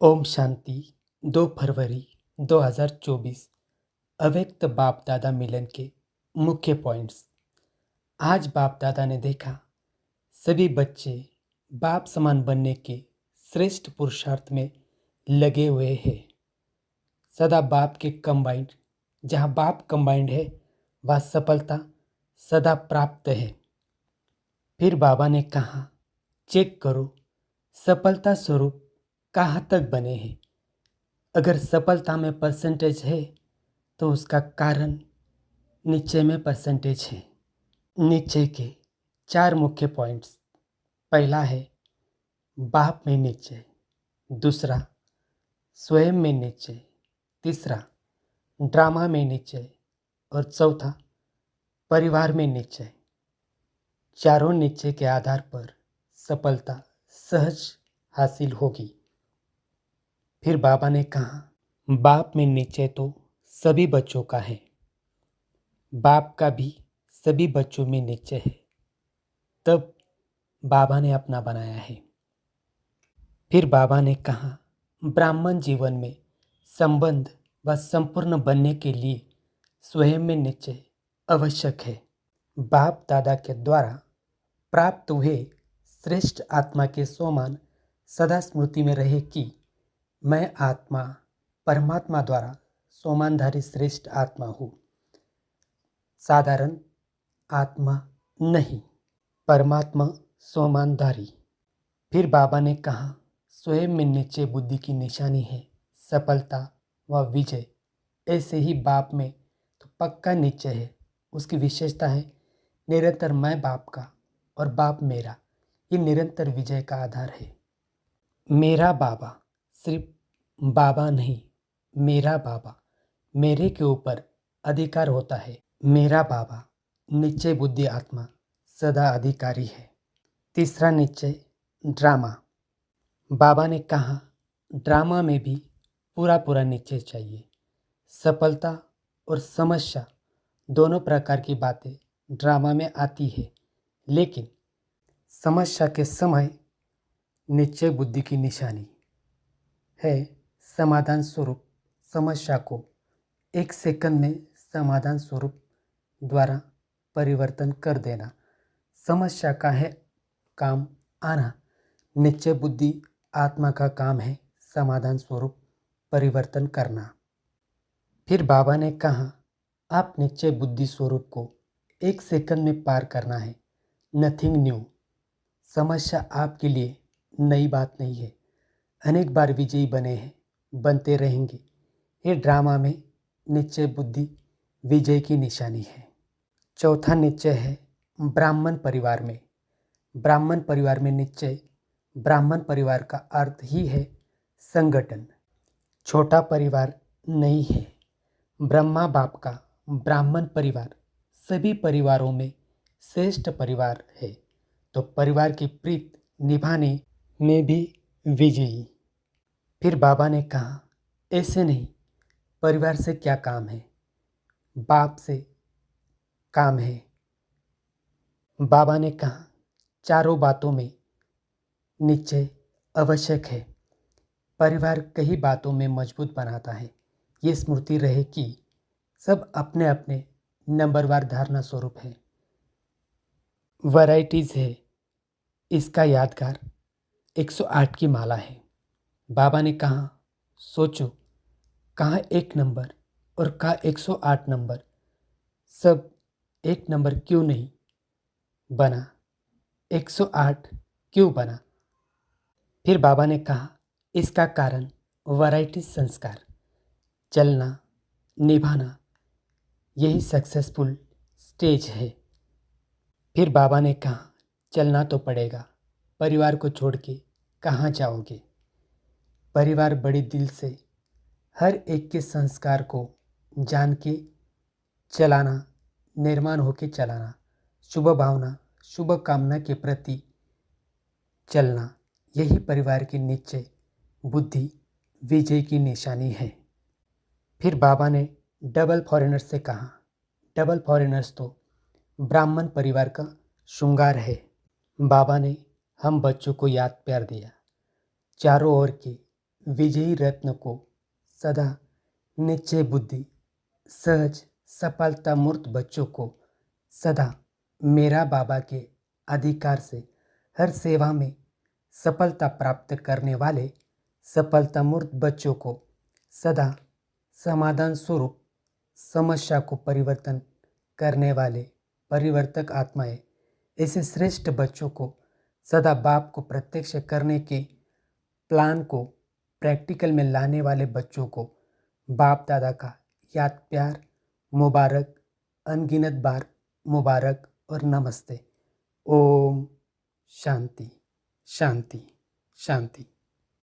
ओम शांति। 2 फरवरी 2024 अव्यक्त बाप दादा मिलन के मुख्य पॉइंट्स। आज बाप दादा ने देखा सभी बच्चे बाप समान बनने के श्रेष्ठ पुरुषार्थ में लगे हुए हैं। सदा बाप के कंबाइंड, जहाँ बाप कंबाइंड है वह सफलता सदा प्राप्त है। फिर बाबा ने कहा, चेक करो सफलता स्वरूप कहाँ तक बने हैं। अगर सफलता में परसेंटेज है तो उसका कारण नीचे में परसेंटेज है। नीचे के 4 मुख्य पॉइंट्स। पहला है बाप में निश्चय, दूसरा स्वयं में निश्चय, तीसरा ड्रामा में निश्चय और चौथा परिवार में निश्चय। चारों निश्चय के आधार पर सफलता सहज हासिल होगी। फिर बाबा ने कहा, बाप में निश्चय तो सभी बच्चों का है, बाप का भी सभी बच्चों में निश्चय है, तब बाबा ने अपना बनाया है। फिर बाबा ने कहा, ब्राह्मण जीवन में संबंध व संपूर्ण बनने के लिए स्वयं में निश्चय आवश्यक है। बाप दादा के द्वारा प्राप्त हुए श्रेष्ठ आत्मा के समान सदा स्मृति में रहे कि मैं आत्मा परमात्मा द्वारा सोमानधारी श्रेष्ठ आत्मा हूँ, साधारण आत्मा नहीं, परमात्मा सोमानधारी। फिर बाबा ने कहा, स्वयं में निश्चय बुद्धि की निशानी है, सफलता व विजय। ऐसे ही बाप में तो पक्का निश्चय है। उसकी विशेषता है निरंतर मैं बाप का और बाप मेरा। ये निरंतर विजय का आधार है। मेरा बाबा सिर्फ बाबा नहीं, मेरा बाबा, मेरे के ऊपर अधिकार होता है। मेरा बाबा निश्चय बुद्धि आत्मा सदा अधिकारी है। तीसरा निश्चय ड्रामा। बाबा ने कहा, ड्रामा में भी पूरा पूरा निश्चय चाहिए। सफलता और समस्या दोनों प्रकार की बातें ड्रामा में आती है, लेकिन समस्या के समय निश्चय बुद्धि की निशानी है समाधान स्वरूप समस्या को 1 सेकंड में समाधान स्वरूप द्वारा परिवर्तन कर देना। समस्या का है काम आना, निश्चय बुद्धि आत्मा का काम है समाधान स्वरूप परिवर्तन करना। फिर बाबा ने कहा, आप निश्चय बुद्धि स्वरूप को 1 सेकंड में पार करना है। Nothing new. समस्या आपके लिए नई बात नहीं है। अनेक बार विजयी बने हैं, बनते रहेंगे। ये ड्रामा में निश्चय बुद्धि विजय की निशानी है। चौथा निश्चय है ब्राह्मण परिवार में। ब्राह्मण परिवार में निश्चय, ब्राह्मण परिवार का अर्थ ही है संगठन। छोटा परिवार नहीं है। ब्रह्मा बाप का ब्राह्मण परिवार सभी परिवारों में श्रेष्ठ परिवार है, तो परिवार की प्रीत निभाने में भी विजयी। फिर बाबा ने कहा, ऐसे नहीं, परिवार से क्या काम है, बाप से काम है। बाबा ने कहा, चारों बातों में निश्चय आवश्यक है। परिवार कई बातों में मजबूत बनाता है। ये स्मृति रहे कि सब अपने अपने नंबरवार धारणा स्वरूप है। वैराइटीज है, इसका यादगार 108 की माला है। बाबा ने कहा, सोचो कहाँ 1 नंबर और कहाँ 108 नंबर, सब 1 नंबर क्यों नहीं बना, 108 क्यों बना। फिर बाबा ने कहा, इसका कारण वैरायटी संस्कार, चलना निभाना, यही सक्सेसफुल स्टेज है। फिर बाबा ने कहा, चलना तो पड़ेगा, परिवार को छोड़ के कहाँ जाओगे। परिवार बड़े दिल से हर एक के संस्कार को जान के चलाना, निर्माण होके चलाना, शुभ भावना शुभ कामना के प्रति चलना, यही परिवार की निश्चय बुद्धि विजय की निशानी है। फिर बाबा ने डबल फॉरेनर्स से कहा, डबल फॉरेनर्स तो ब्राह्मण परिवार का श्रृंगार है। बाबा ने हम बच्चों को याद प्यार दिया, चारों ओर के विजयी रत्न को सदा निश्चय बुद्धि सहज सफलता मूर्त बच्चों को सदा मेरा बाबा के अधिकार से हर सेवा में सफलता प्राप्त करने वाले सफलता मूर्त बच्चों को सदा समाधान स्वरूप समस्या को परिवर्तन करने वाले परिवर्तक आत्माएं ऐसे श्रेष्ठ बच्चों को सदा बाप को प्रत्यक्ष करने के प्लान को प्रैक्टिकल में लाने वाले बच्चों को बाप दादा का याद प्यार मुबारक अनगिनत बार मुबारक और नमस्ते। ओम शांति शांति शांति।